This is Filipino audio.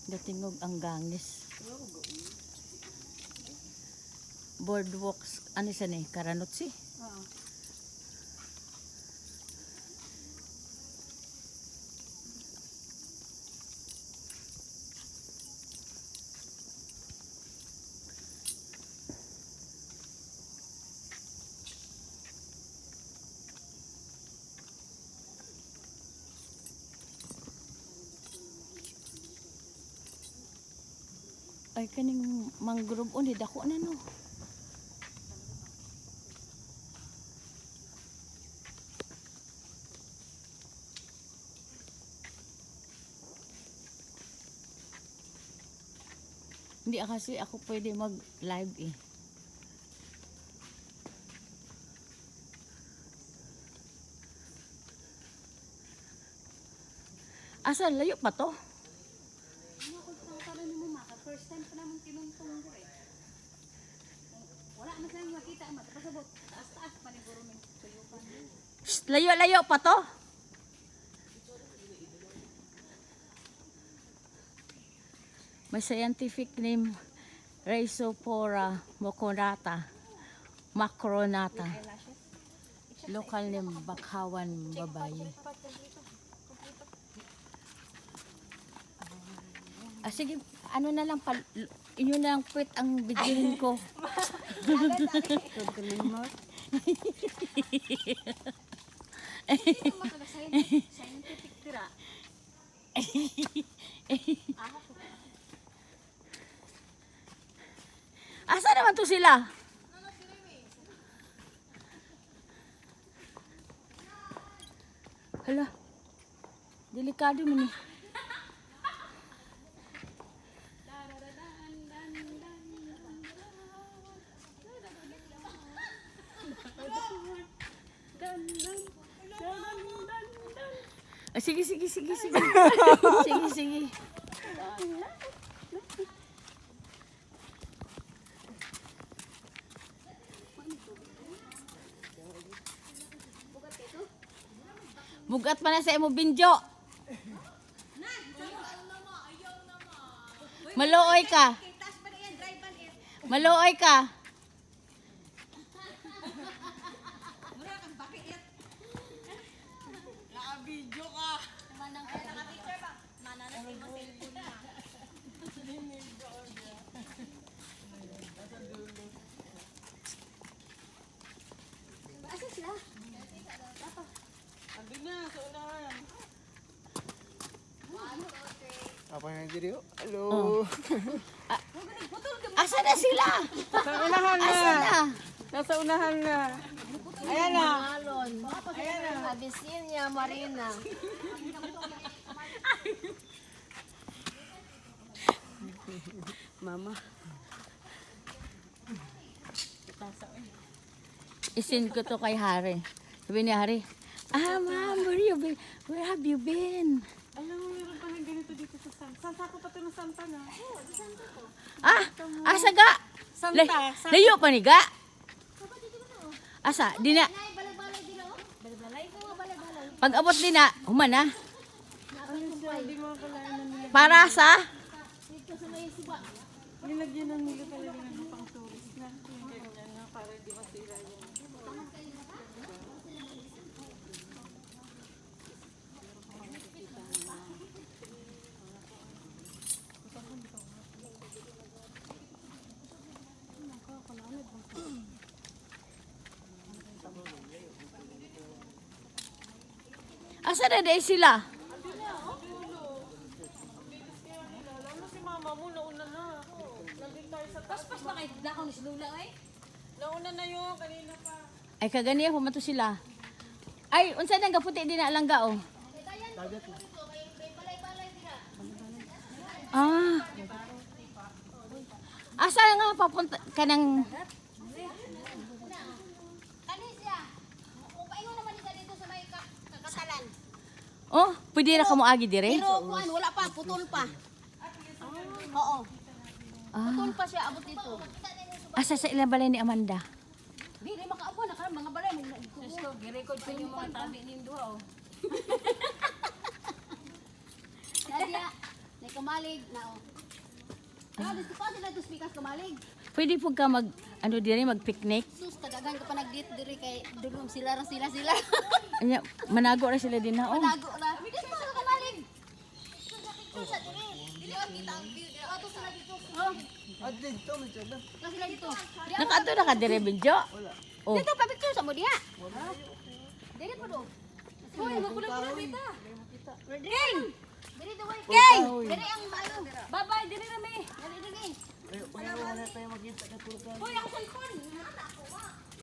Gatingog ang gangis. Boardwalks, ano siya ni? Karanotsi? Oo. Ay, kaning mangrove o, dako na no. Hindi kasi ako pwede mag-live eh. Asa, layo pa to? Ano kung tawag ni mo maka? First time pa naman tinungtong ko eh. Wala na sa'yo makita ang mata. Pasabot, taas-taas pa ni Guru ng tuyupan. Shh, layo-layo pa to? May scientific name, Rhizophora macronata. Local name, Bakhawan babae. Ah, sige, ano na lang, inyo na lang puwet ang bidyohin ko. Scientific tira. Asa naman to sila? Hala, delikado mo ni. Ah, sige. Sige. Bugat pa na sa imo binjo. Maluoy ka. Maluoy ka. Naka-video ka. Manang kaya naka-picture ba? Mananag mo cellphone na. Asa sila? Andun na, sa unahan. Apa yang jadi? Halo. Asa na sila? Sa unahan na. Asa na? Nasa unahan na. Ayan na. Alon, Abyssinia Marina. Mama. Isin ko to kay Hari. Sabi ni Hari, ma'am, where have you been? Alam mo, meron pa ng ganito dito sa Santa. Santa ko pa ito ng Santa na. Asa ga? Santa. Layo pa ni ga? Asa, di na. Pag abot din na, human na. Hindi mo akalain na nila. Para sa? Nilagyan ng nila talaga ng pang tourist na. Yung ganyan na para di masira yung. Asa na day sila? Lalo si mama mo, nauna na. Nandito tayo sa taas. Pas ba kayo nakaw ni si Lula eh? Nauna na yun, kanina pa. Ay, kaganiya, humato sila. Ay, unsa nang gaputi din na alangga, oh. Asa nga papunta ka ng... Kanisya, upaingon naman isa dito sa may kakasalan. Oh, pwede na ka mo agi dire? Pero kuan, wala pa, putol pa. Oo. Putol pa siya, abot dito. Asa sa ilang balay ni Amanda? Di makaabo na ka mga balay. Gusto, gi-record ko yung mga tabi ning duha oh. Nadia, kamalig na oh. Dito pa sila to speakers kamalig. Pwede po ka mag, ano diri, mag-picnic. Sus, tagagan ka pa nag-date diri kay dulong sila ra sila. Anya, manago ra sila din na. Oh. Panago ra. Dito pa sa kamalig. Picture sa diri. Dili ang kita ang view. Ato sila dito. Oh, At dito, may tsada. na sila dito. Nakato na ka dire, Benjo. Oh. Dito pa picture sa mo diha. Dili pa do. Hoy, magpula-pula dito. King! Diri the way. King! Diri ang mayo. Bye-bye, diri na mi. Diri. Wala tayo makita na puro ka. Hoy, ang cellphone.